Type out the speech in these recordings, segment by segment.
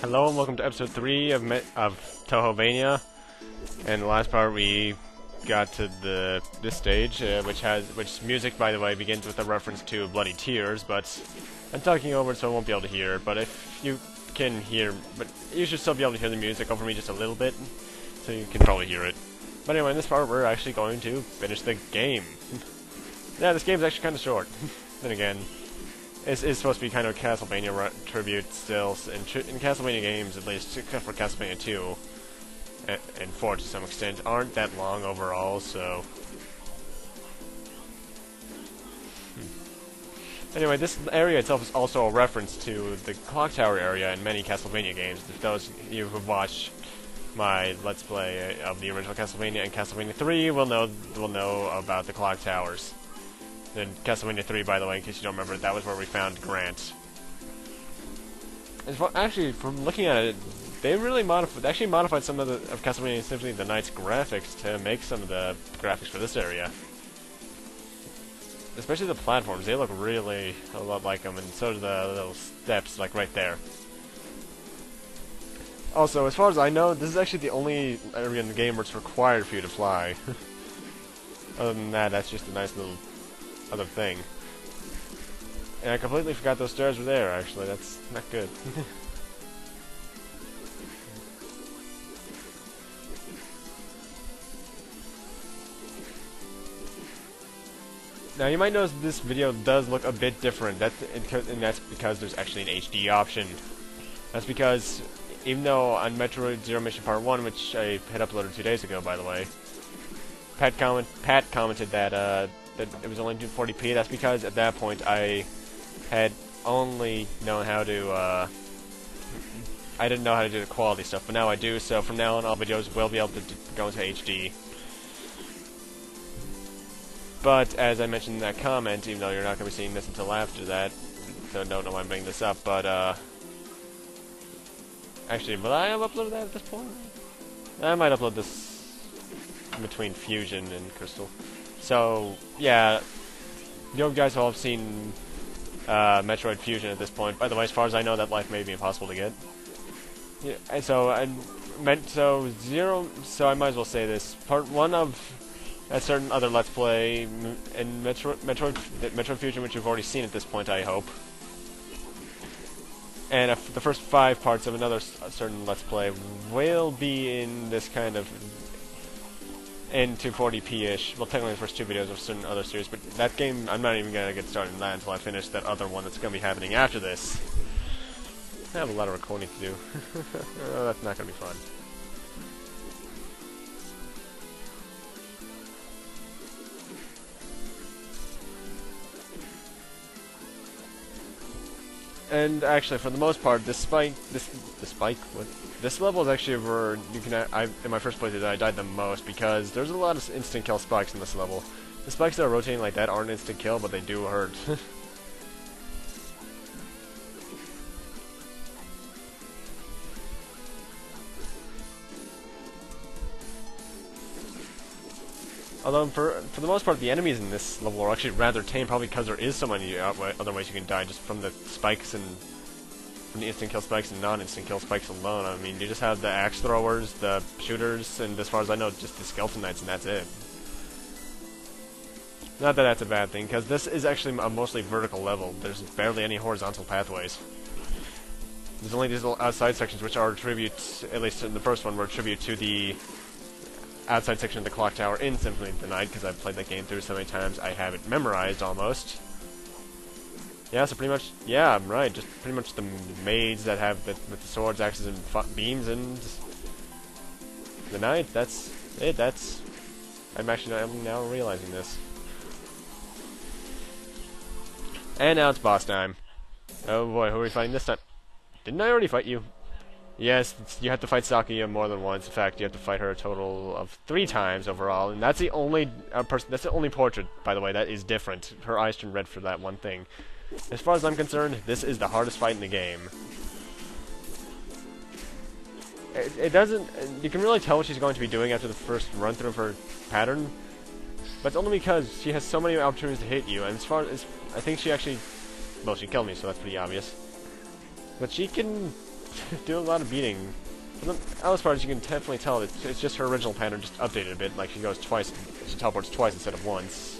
Hello and welcome to episode 3 of Touhouvania. And the last part we got to this stage, which music, by the way, begins with a reference to Bloody Tears, but I'm talking over it so I won't be able to hear it. But if you can hear, but you should still be able to hear the music over me just a little bit, so you can probably hear it. But anyway, in this part we're actually going to finish the game. Yeah, this game's actually kind of short. Then again, it's supposed to be kind of a Castlevania tribute still, in Castlevania games at least, except for Castlevania 2 and 4 to some extent, aren't that long overall, so... Anyway, this area itself is also a reference to the Clock Tower area in many Castlevania games. If those of you who've watched my Let's Play of the original Castlevania and Castlevania 3 will know about the Clock Towers. In Castlevania 3, by the way, in case you don't remember, that was where we found Grant. Actually, from looking at it, they really modified some of Castlevania Symphony of the Night's graphics to make some of the graphics for this area. Especially the platforms, they look really a lot like them, and so do the little steps, like right there. Also, as far as I know, this is actually the only area in the game where it's required for you to fly. Other than that, that's just a nice little other thing. And I completely forgot those stairs were there, actually. That's not good. Now, you might notice this video does look a bit different, and that's because there's actually an HD option. That's because, even though on Metroid Zero Mission Part 1, which I had uploaded 2 days ago, by the way, Pat commented that it was only 240p. That's because at that point I had only known how to, I didn't know how to do the quality stuff, but now I do, so from now on all videos will be able to go into HD. But, as I mentioned in that comment, even though you're not going to be seeing this until after that, so I don't know why I'm bringing this up, but, actually, will I have uploaded that at this point? I might upload this between Fusion and Crystal. So, yeah, you guys all have seen Metroid Fusion at this point. By the way, as far as I know, that life may be impossible to get. Yeah, and so I might as well say this. Part 1 of a certain other Let's Play in Metroid Fusion, which you've already seen at this point, I hope. And the first 5 parts of another certain Let's Play will be in this kind of... in 240p-ish. Well, technically the first 2 videos of certain other series, but that game, I'm not even going to get started on that until I finish that other one that's going to be happening after this. I have a lot of recording to do. Oh, that's not going to be fun. And actually, for the most part, this level is actually where you can. In my first playthrough, I died the most because there's a lot of instant kill spikes in this level. The spikes that are rotating like that aren't instant kill, but they do hurt. Although, for the most part, the enemies in this level are actually rather tame, probably because there is so many other ways you can die, just from the spikes and from the instant kill spikes and non-instant kill spikes alone. I mean, you just have the axe throwers, the shooters, and as far as I know, just the skeleton knights, and that's it. Not that that's a bad thing, because this is actually a mostly vertical level. There's barely any horizontal pathways. There's only these little outside sections, which are a tribute, at least in the first one, were a tribute to the outside section of the Clock Tower in Symphony of the Night, because I've played that game through so many times I have it memorized almost. Yeah, so pretty much, yeah, I'm right, just pretty much the maids that have with the swords, axes, and beams, and the knight, that's it, I'm now realizing this. And now it's boss time. Oh boy, who are we fighting this time? Didn't I already fight you? Yes, you have to fight Sakuya more than once. In fact, you have to fight her a total of 3 times overall, and that's the only that's the only portrait, by the way, that is different. Her eyes turn red for that one thing. As far as I'm concerned, this is the hardest fight in the game. It doesn't... You can really tell what she's going to be doing after the first run-through of her pattern, but it's only because she has so many opportunities to hit you, and as far as... I think she actually... Well, she killed me, so that's pretty obvious. But she can doing a lot of beating. For the most part, as you can definitely tell, it's just her original pattern, just updated a bit. Like, she goes twice, she teleports twice instead of once.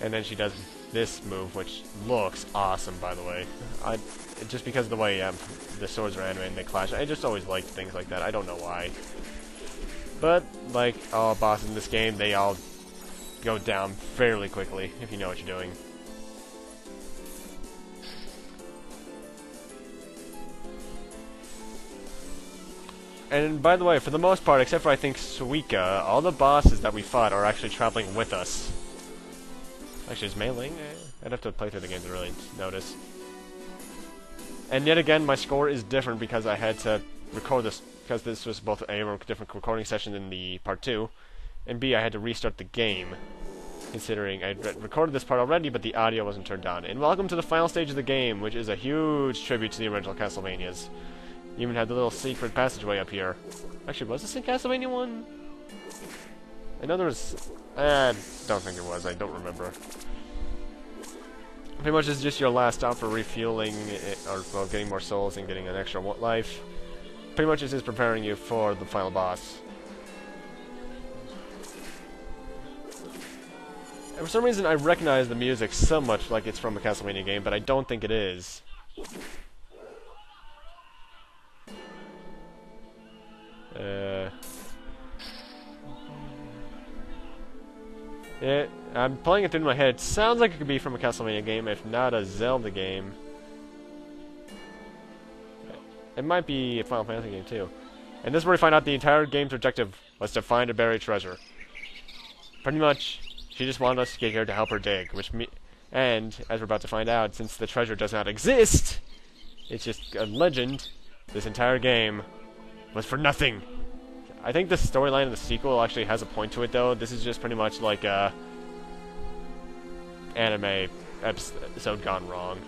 And then she does this move, which looks awesome, by the way. Just because of the way the swords are animated and they clash, I just always liked things like that. I don't know why. But, like all bosses in this game, they all go down fairly quickly, if you know what you're doing. And by the way, for the most part, except for I think Suika, all the bosses that we fought are actually traveling with us. Actually, is Mei Ling? I'd have to play through the game to really notice. And yet again, my score is different because I had to record this, because this was both a different recording session than the part 2, and B, I had to restart the game, considering I recorded this part already, but the audio wasn't turned on. And welcome to the final stage of the game, which is a huge tribute to the original Castlevanias. You even had the little secret passageway up here. Actually, was this in Castlevania 1? I know there was... I don't think it was. I don't remember. Pretty much it's just your last stop for refueling, or well, getting more souls and getting an extra life. Pretty much it's just preparing you for the final boss. And for some reason I recognize the music so much like it's from a Castlevania game, but I don't think it is. I'm playing it through my head. It sounds like it could be from a Castlevania game, if not a Zelda game. It might be a Final Fantasy game too. And this is where we find out the entire game's objective was to find a buried treasure. Pretty much, she just wanted us to get here to help her dig, and, as we're about to find out, since the treasure does not exist, it's just a legend, this entire game was for nothing. I think the storyline of the sequel actually has a point to it, though. This is just pretty much like a anime episode gone wrong.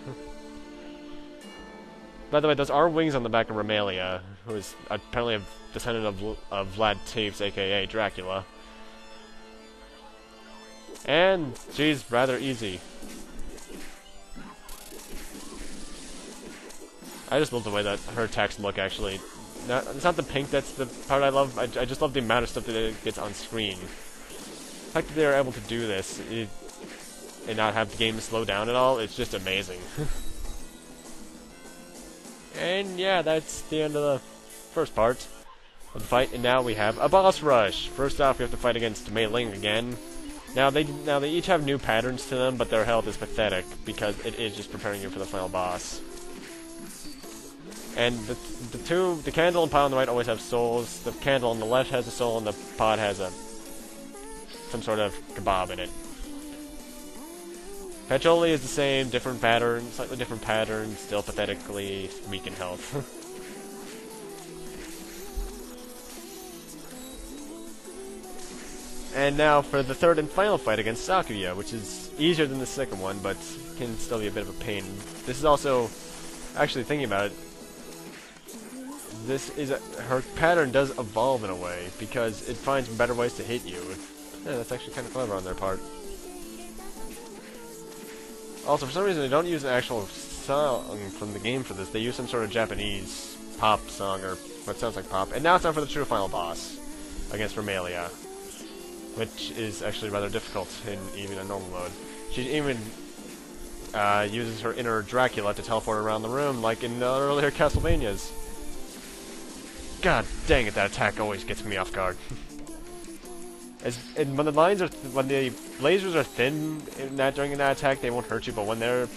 By the way, those are wings on the back of Remelia, who is apparently a descendant of Vlad Tepes, aka Dracula. And she's rather easy. I just love the way that her attacks look, actually. It's not the pink that's the part I love. I just love the amount of stuff that it gets on screen. The fact that they're able to do this and not have the game slow down at all, it's just amazing. And yeah, that's the end of the first part of the fight. And now we have a boss rush. First off, we have to fight against Mei Ling again. Now they each have new patterns to them, but their health is pathetic because it is just preparing you for the final boss. And the candle and pot on the right always have souls. The candle on the left has a soul, and the pot has some sort of kebab in it. Petroli is the same, different pattern, slightly different pattern, still pathetically weak in health. And now for the third and final fight against Sakuya, which is easier than the second one, but can still be a bit of a pain. This is also, actually thinking about it, her pattern does evolve in a way, because it finds better ways to hit you. Yeah, that's actually kind of clever on their part. Also, for some reason, they don't use an actual song from the game for this. They use some sort of Japanese pop song, or what sounds like pop. And now it's time for the true final boss against Remelia, which is actually rather difficult in even a normal mode. She even uses her inner Dracula to teleport around the room, like in the earlier Castlevanias. God dang it, that attack always gets me off guard. And when the lasers are thin during that attack, they won't hurt you, but when they're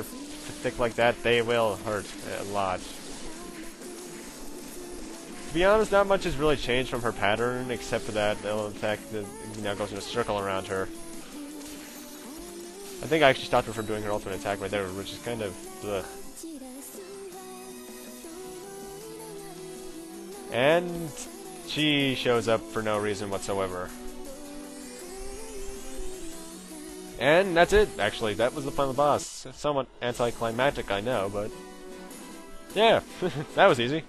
thick like that, they will hurt a lot. To be honest, not much has really changed from her pattern, except for that the fact that it now goes in a circle around her. I think I actually stopped her from doing her ultimate attack right there, which is kind of ugh. And she shows up for no reason whatsoever. And that's it, actually. That was the final boss. Somewhat anticlimactic, I know, but... yeah, that was easy.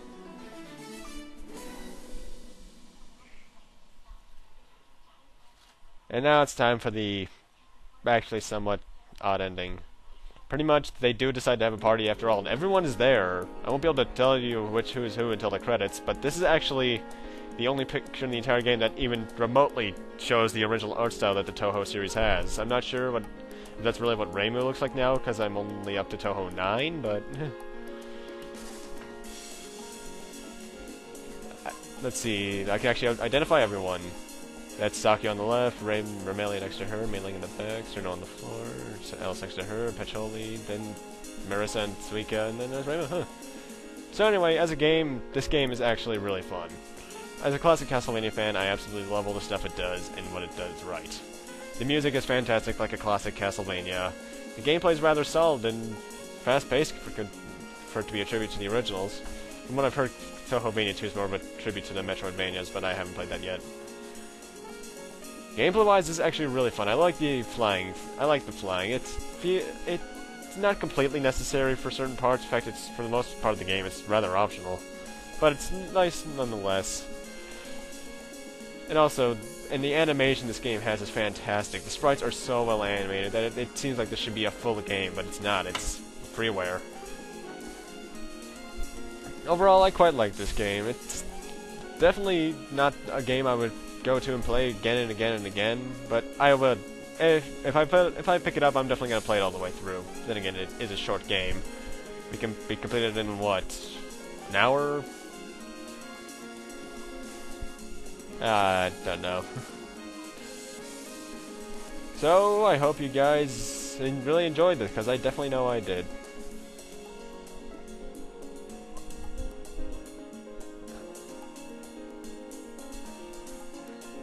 And now it's time for the actually somewhat odd ending. pretty much they do decide to have a party after all, and everyone is there. I won't be able to tell you who is who until the credits, but this is actually the only picture in the entire game that even remotely shows the original art style that the Touhou series has. I'm not sure if that's really what Reimu looks like now, because I'm only up to Touhou 9, but... Let's see, I can actually identify everyone. That's Saki on the left, remelia next to her, Mei Ling in the back, Cerno on the floor, Alice next to her, Pacholi, then Marissa and Suika, and then there's Reimu, huh. So anyway, as a game, this game is actually really fun. As a classic Castlevania fan, I absolutely love all the stuff it does, and what it does right. The music is fantastic like a classic Castlevania. The gameplay is rather solid and fast-paced for it to be a tribute to the originals. From what I've heard, Touhouvania 2 is more of a tribute to the Metroidvanias, but I haven't played that yet. Gameplay-wise, this is actually really fun. I like the flying. It's not completely necessary for certain parts. In fact, it's for the most part of the game, it's rather optional. But it's nice nonetheless. And also, and the animation this game has is fantastic. The sprites are so well animated that it seems like this should be a full game, but it's not. It's freeware. Overall, I quite like this game. It's definitely not a game I would go to and play again and again and again, but I would. If I pick it up, I'm definitely gonna play it all the way through. Then again, it is a short game. We can be completed in what, an hour? I don't know. So I hope you guys really enjoyed this, because I definitely know I did.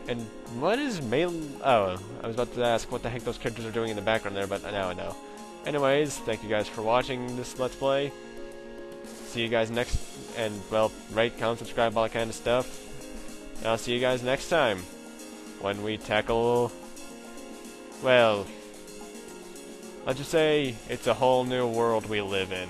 And what is Oh, I was about to ask what the heck those characters are doing in the background there, but now I know. Anyways, thank you guys for watching this Let's Play. See you guys next, and, well, rate, comment, subscribe, all that kind of stuff. And I'll see you guys next time, when we tackle, well, let's just say it's a whole new world we live in.